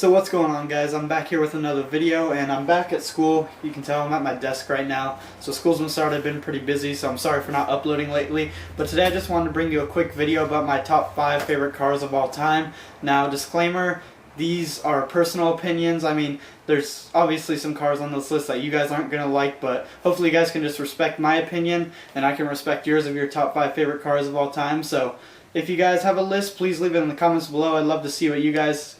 So what's going on, guys? I'm back here with another video, and I'm back at school. You can tell I'm at my desk right now. So school's been started, I've been pretty busy, so I'm sorry for not uploading lately. But today I just wanted to bring you a quick video about my top 5 favorite cars of all time. Now, disclaimer, these are personal opinions. I mean, there's obviously some cars on this list that you guys aren't going to like, but hopefully you guys can just respect my opinion, and I can respect yours of your top 5 favorite cars of all time. So if you guys have a list, please leave it in the comments below. I'd love to see what your guys'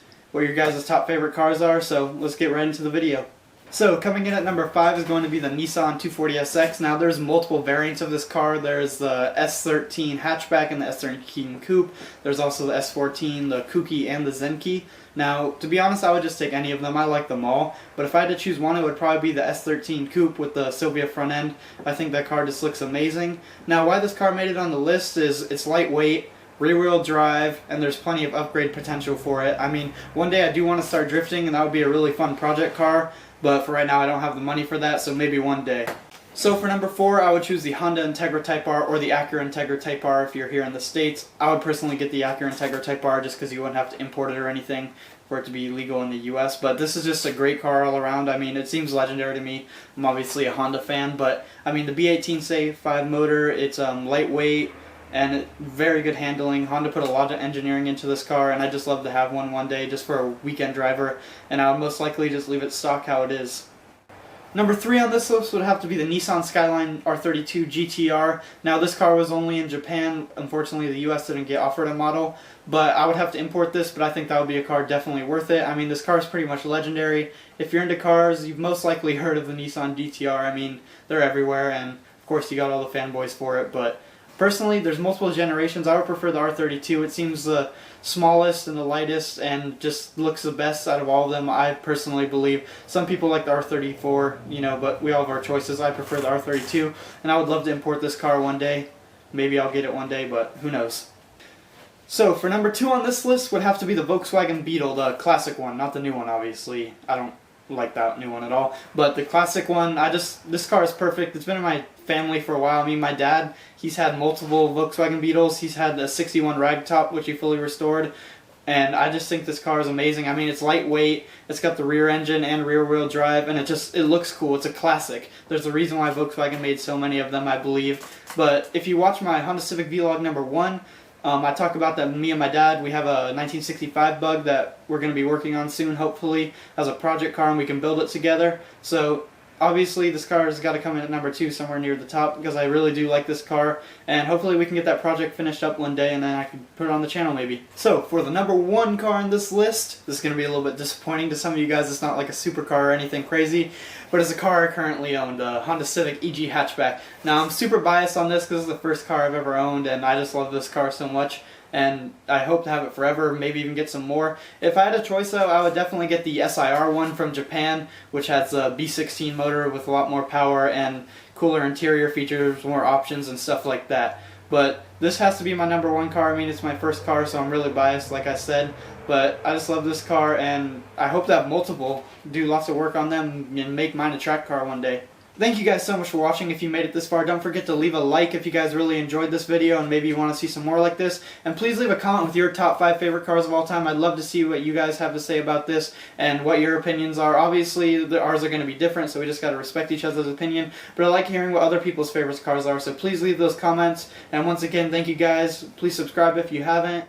top favorite cars are, so let's get right into the video. So coming in at number 5 is going to be the Nissan 240SX. Now there's multiple variants of this car. There's the S13 Hatchback and the S13 Coupe. There's also the S14, the Kuki, and the Zenki. Now, to be honest, I would just take any of them. I like them all. But if I had to choose one, it would probably be the S13 Coupe with the Sylvia front end. I think that car just looks amazing. Now, why this car made it on the list is it's lightweight, rear-wheel drive, and there's plenty of upgrade potential for it. I mean, one day I do want to start drifting, and that would be a really fun project car, but for right now I don't have the money for that, so maybe one day. So for number 4, I would choose the Honda Integra Type R or the Acura Integra Type R if you're here in the States. I would personally get the Acura Integra Type R just because you wouldn't have to import it or anything for it to be legal in the US, but this is just a great car all around. I mean, it seems legendary to me. I'm obviously a Honda fan, but I mean, the B18 5 motor, it's lightweight, and very good handling. Honda put a lot of engineering into this car, and I just love to have one day just for a weekend driver, and I would most likely just leave it stock how it is. Number 3 on this list would have to be the Nissan Skyline R32 GTR. Now this car was only in Japan. Unfortunately, the US didn't get offered a model, but I would have to import this, but I think that would be a car definitely worth it. I mean, this car is pretty much legendary. If you're into cars, you've most likely heard of the Nissan GTR. I mean, they're everywhere, and of course you got all the fanboys for it, but personally, there's multiple generations. I would prefer the R32. It seems the smallest and the lightest and just looks the best out of all of them, I personally believe. Some people like the R34, you know, but we all have our choices. I prefer the R32, and I would love to import this car one day. Maybe I'll get it one day, but who knows. So for number 2 on this list would have to be the Volkswagen Beetle, the classic one, not the new one, obviously. I don't like that new one at all, but the classic one, this car is perfect. It's been in my family for a while. I mean, my dad, he's had multiple Volkswagen Beetles. He's had the 61 ragtop, which he fully restored, and I just think this car is amazing. I mean, it's lightweight, it's got the rear engine and rear wheel drive, and it looks cool. It's a classic. There's a reason why Volkswagen made so many of them, I believe. But if you watch my Honda Civic vlog number 1, I talk about that me and my dad, we have a 1965 Bug that we're going to be working on soon, hopefully, as a project car, and we can build it together. So obviously this car has got to come in at number 2, somewhere near the top, because I really do like this car, and hopefully we can get that project finished up one day, and then I can put it on the channel maybe. So for the number 1 car in this list, this is going to be a little bit disappointing to some of you guys. It's not like a supercar or anything crazy, but it's a car I currently own, the Honda Civic EG Hatchback. Now I'm super biased on this because it's the first car I've ever owned, and I just love this car so much, and I hope to have it forever, maybe even get some more. If I had a choice though, I would definitely get the SIR one from Japan, which has a B16 motor with a lot more power and cooler interior features, more options and stuff like that. But this has to be my number 1 car. I mean, it's my first car, so I'm really biased, like I said. But I just love this car, and I hope to have multiple, do lots of work on them, and make mine a track car one day. Thank you guys so much for watching. If you made it this far, don't forget to leave a like if you guys really enjoyed this video and maybe you want to see some more like this. And please leave a comment with your top 5 favorite cars of all time. I'd love to see what you guys have to say about this and what your opinions are. Obviously, ours are going to be different, so we just got to respect each other's opinion. But I like hearing what other people's favorite cars are, so please leave those comments. And once again, thank you guys. Please subscribe if you haven't.